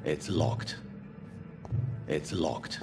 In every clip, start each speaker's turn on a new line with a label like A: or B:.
A: It's locked. It's locked.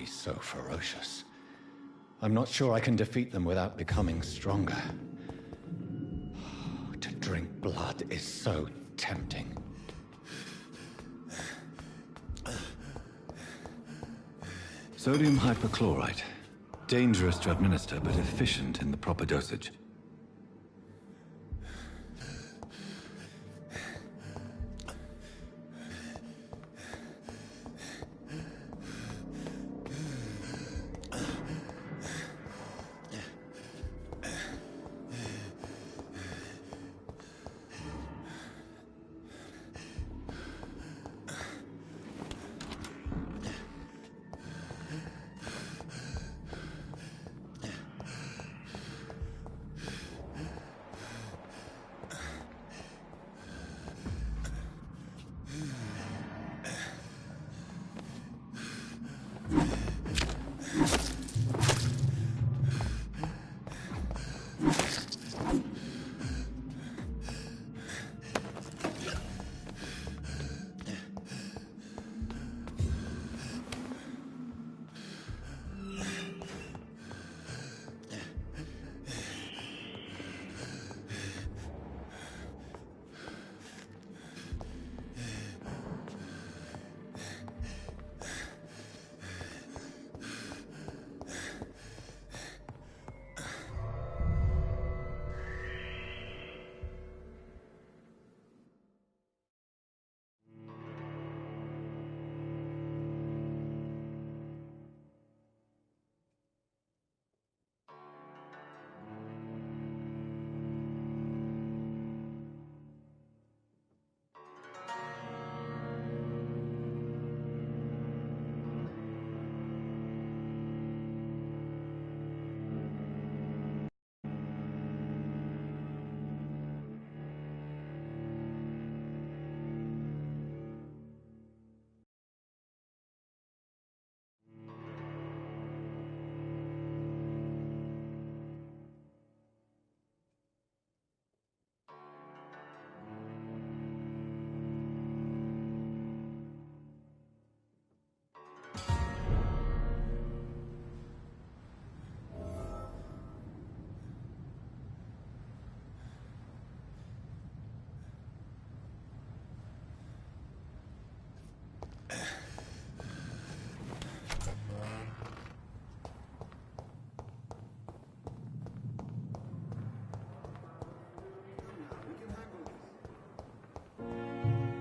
A: be so ferocious. I'm not sure I can defeat them without becoming stronger. To drink blood is so tempting.
B: Sodium hypochlorite. Dangerous to administer, but efficient in the proper dosage.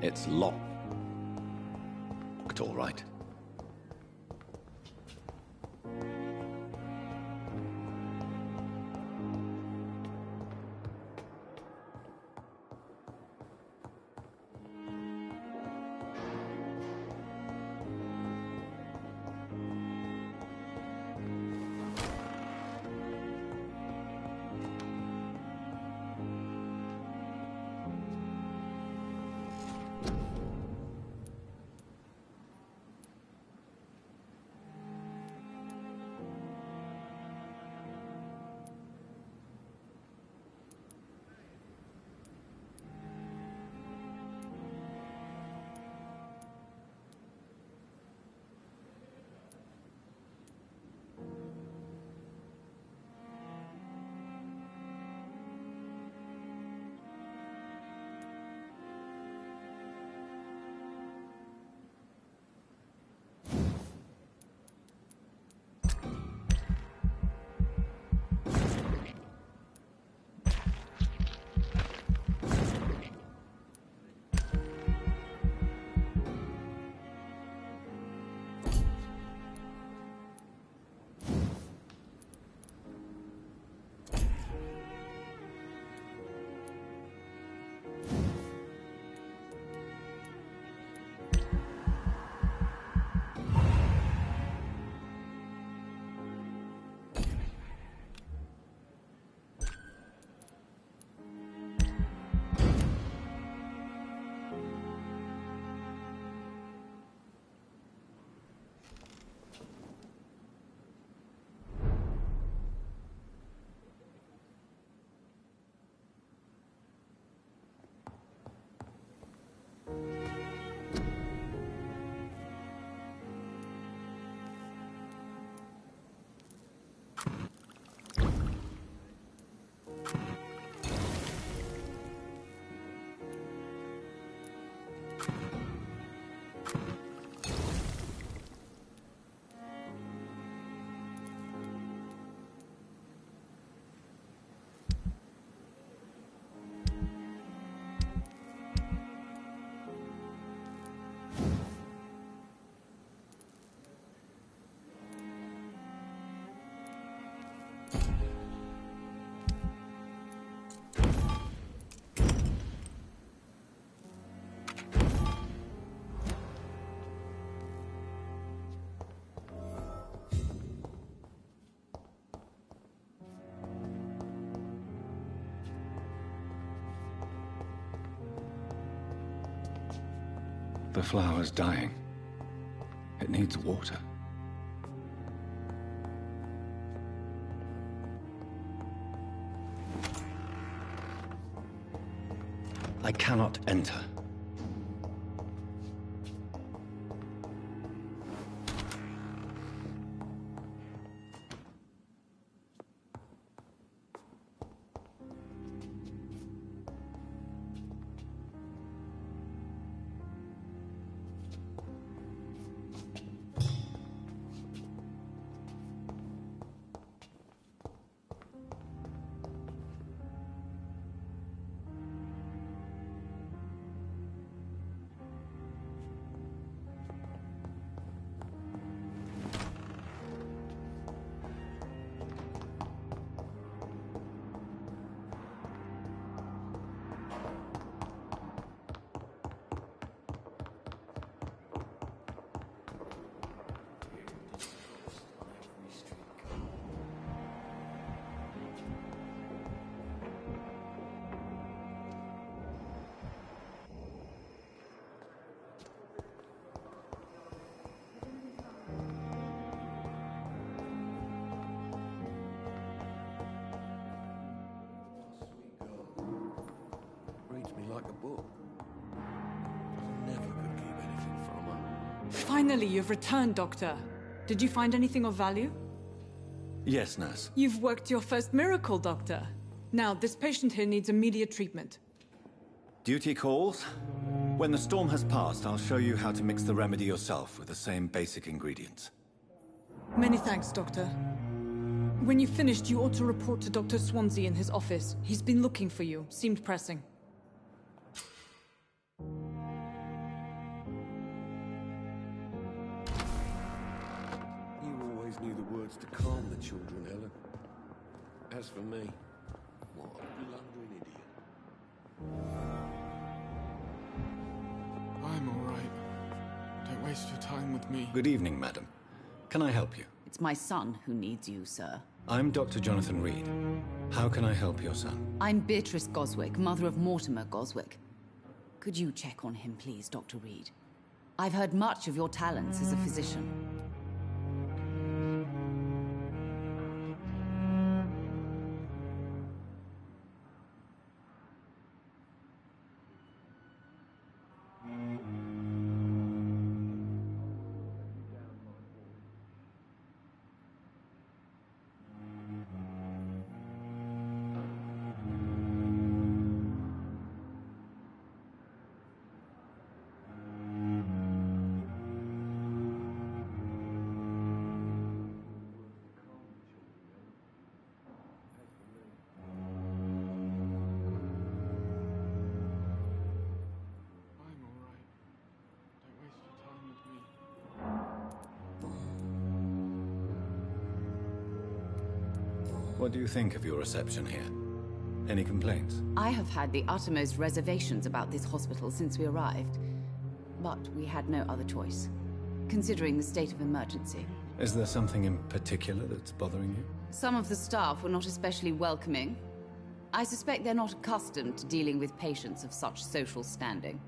A: It's locked, all right.
B: The flower's dying. It needs water.
A: I cannot enter.
C: Like a book. Never could keep anything from her.
D: Finally, you've returned, Doctor. Did you find anything of value?
A: Yes, nurse.
D: You've worked your first miracle, Doctor. Now, this patient here needs immediate treatment.
A: Duty calls. When the storm has passed, I'll show you how to mix the remedy yourself with the same basic ingredients.
D: Many thanks, Doctor. When you've finished, you ought to report to Dr. Swansea in his office. He's been looking for you. Seemed pressing.
C: Knew the words to calm the children, Helen. As for me, what a blundering idiot.
E: I'm all right. Don't waste your time with me.
A: Good evening, madam. Can I help you?
F: It's my son who needs you, sir.
A: I'm Dr. Jonathan Reed. How can I help your son?
F: I'm Beatrice Goswick, mother of Mortimer Goswick. Could you check on him, please, Dr. Reed? I've heard much of your talents as a physician.
A: What do you think of your reception here? Any complaints?
F: I have had the uttermost reservations about this hospital since we arrived. But we had no other choice, considering the state of emergency.
A: Is there something in particular that's bothering you?
F: Some of the staff were not especially welcoming. I suspect they're not accustomed to dealing with patients of such social standing.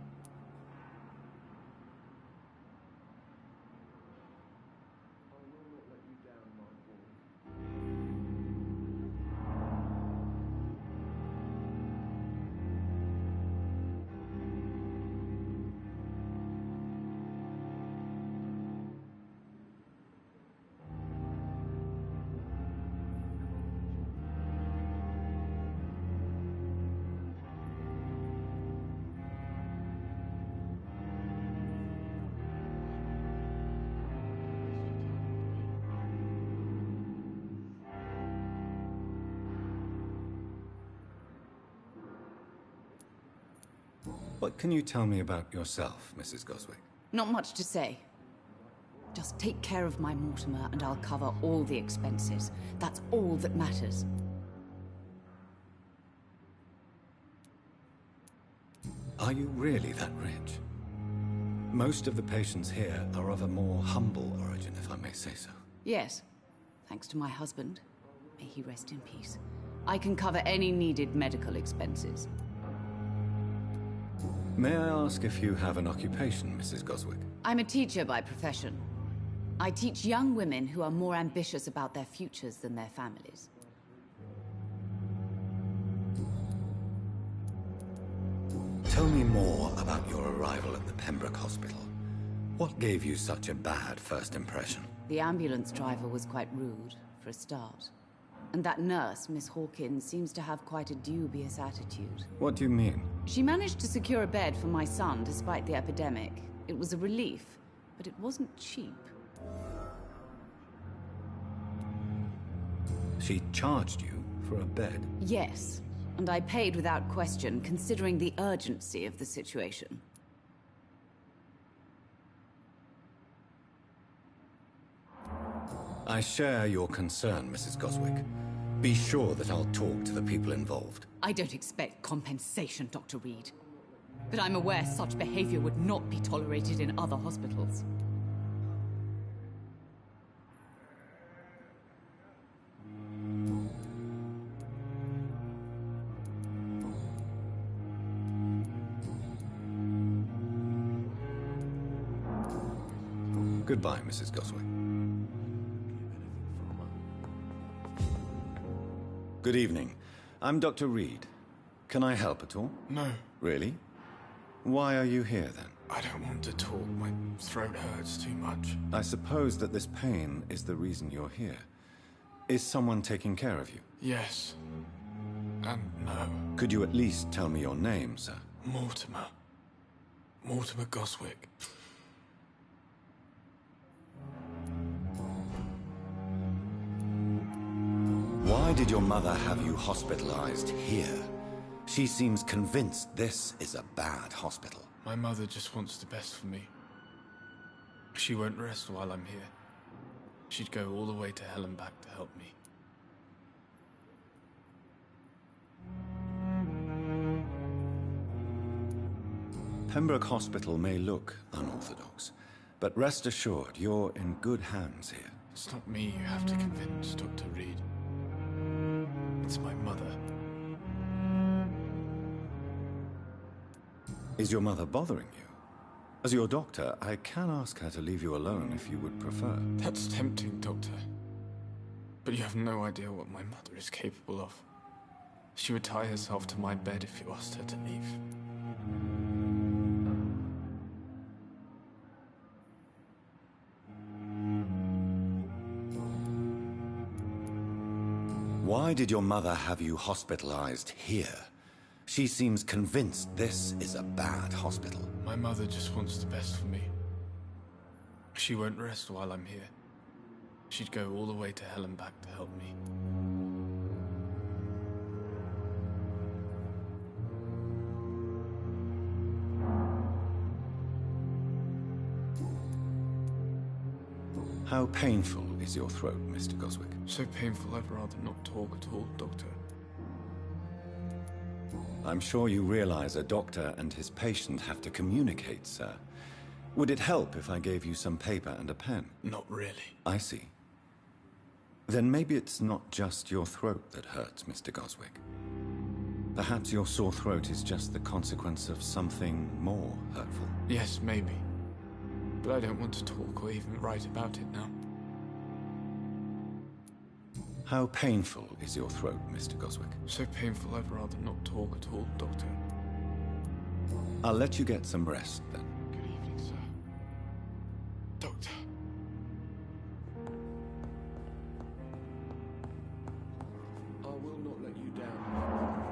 A: What can you tell me about yourself, Mrs. Goswick?
F: Not much to say. Just take care of my Mortimer and I'll cover all the expenses. That's all that matters.
A: Are you really that rich? Most of the patients here are of a more humble origin, if I may say so.
F: Yes, thanks to my husband. May he rest in peace. I can cover any needed medical expenses.
A: May I ask if you have an occupation, Mrs. Goswick?
F: I'm a teacher by profession. I teach young women who are more ambitious about their futures than their families.
A: Tell me more about your arrival at the Pembroke Hospital. What gave you such a bad first impression?
F: The ambulance driver was quite rude, for a start. And that nurse, Miss Hawkins, seems to have quite a dubious attitude.
A: What do you mean?
F: She managed to secure a bed for my son despite the epidemic. It was a relief, but it wasn't cheap.
A: She charged you for a bed?
F: Yes, and I paid without question, considering the urgency of the situation.
A: I share your concern, Mrs. Goswick. Be sure that I'll talk to the people involved.
F: I don't expect compensation, Dr. Reed. But I'm aware such behavior would not be tolerated in other hospitals.
A: Goodbye, Mrs. Goswick. Good evening. I'm Dr. Reed. Can I help at all?
E: No,
A: Really? Why are you here, then?
E: I don't want to talk. My throat hurts too much.
A: I suppose that this pain is the reason you're here. Is someone taking care of you?
E: Yes. And no.
A: Could you at least tell me your name, sir?
E: Mortimer. Mortimer Goswick.
A: Why did your mother have you hospitalized here? She seems convinced this is a bad hospital.
E: My mother just wants the best for me. She won't rest while I'm here. She'd go all the way to hell and back to help me.
A: Pembroke Hospital may look unorthodox, but rest assured you're in good hands here.
E: It's not me you have to convince, Dr. Reed. It's my mother.
A: Is your mother bothering you? As your doctor, I can ask her to leave you alone if you would prefer.
E: That's tempting, Doctor. But you have no idea what my mother is capable of. She would tie herself to my bed if you asked her to leave.
A: Why did your mother have you hospitalized here? She seems convinced this is a bad hospital.
E: My mother just wants the best for me. She won't rest while I'm here. She'd go all the way to hell and back to help me.
A: How painful is your throat, Mr. Goswick?
E: So painful I'd rather not talk at all, Doctor.
A: I'm sure you realize a doctor and his patient have to communicate, sir. Would it help if I gave you some paper and a pen?
E: Not really.
A: I see. Then maybe it's not just your throat that hurts, Mr. Goswick. Perhaps your sore throat is just the consequence of something more hurtful.
E: Yes, maybe. But I don't want to talk or even write about it now.
A: How painful is your throat, Mr. Goswick?
E: So painful I'd rather not talk at all, Doctor.
A: I'll let you get some rest, then.
E: Good evening, sir. Doctor.
C: I will not let you down.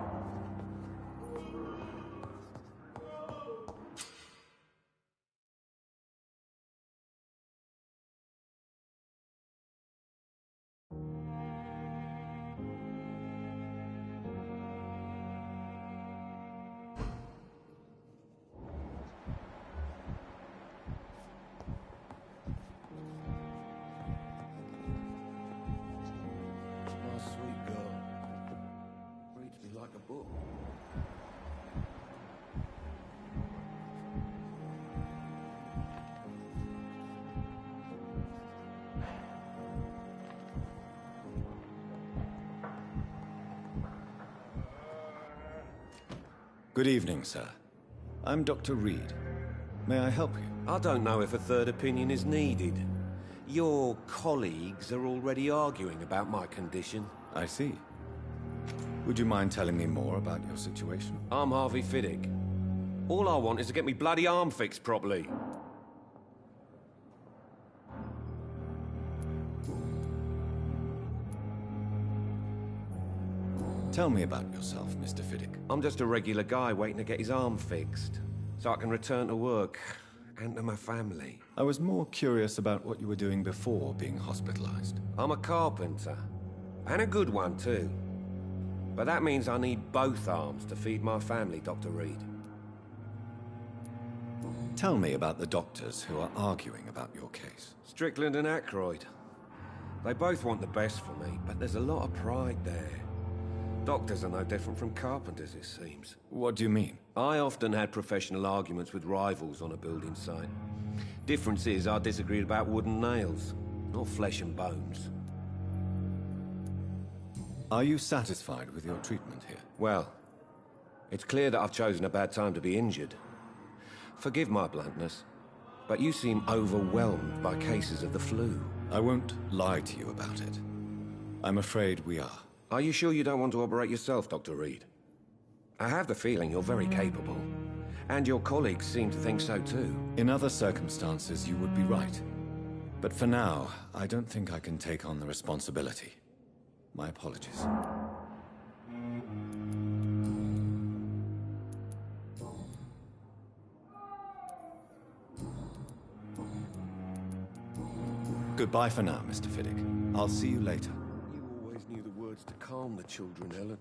C: My sweet girl reads me like a book.
A: Good evening, sir. I'm Dr. Reed. May I help you?
C: I don't know if a third opinion is needed. Your colleagues are already arguing about my condition.
A: I see. Would you mind telling me more about your situation?
C: I'm Harvey Fiddick. All I want is to get me bloody arm fixed properly.
A: Tell me about yourself, Mr. Fiddick.
C: I'm just a regular guy waiting to get his arm fixed, so I can return to work and to my family.
A: I was more curious about what you were doing before being hospitalized.
C: I'm a carpenter, and a good one too. But that means I need both arms to feed my family, Dr. Reed.
A: Tell me about the doctors who are arguing about your case.
C: Strickland and Aykroyd. They both want the best for me, but there's a lot of pride there. Doctors are no different from carpenters, it seems.
A: What do you mean?
C: I often had professional arguments with rivals on a building site. Difference is I disagreed about wooden nails, not flesh and bones.
A: Are you satisfied with your treatment here?
C: Well, it's clear that I've chosen a bad time to be injured. Forgive my bluntness, but you seem overwhelmed by cases of the flu.
A: I won't lie to you about it. I'm afraid we are.
C: Are you sure you don't want to operate yourself, Dr. Reed? I have the feeling you're very capable. And your colleagues seem to think so too.
A: In other circumstances, you would be right. But for now, I don't think I can take on the responsibility. My apologies. Goodbye for now, Mr. Fiddick. I'll see you later.
C: You always knew the words to calm the children, Ellen.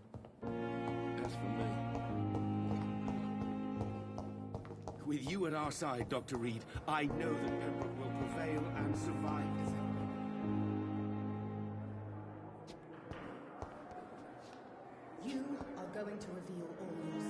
C: As for me...
G: With you at our side, Dr. Reed, I know that Pembroke will prevail and survive this effort.
H: You are going to reveal all your